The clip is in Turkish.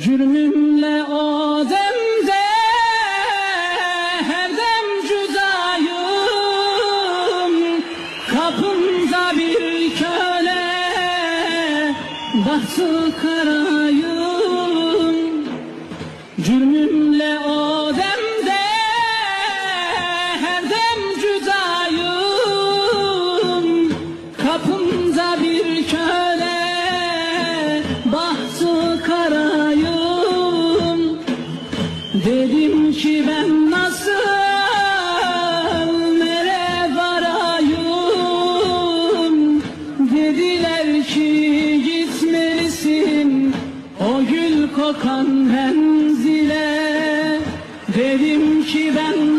Cürmümle o demde her dem cüdayım, kapımda bir köle, bahtı karayım. Cürmümle o demde her dem cüdayım, kapımda bir köle, bahtı karayım. Dedim ki ben nasıl nereye varayım? Dediler ki gitmelisin o gül kokan menzile. Dedim ki ben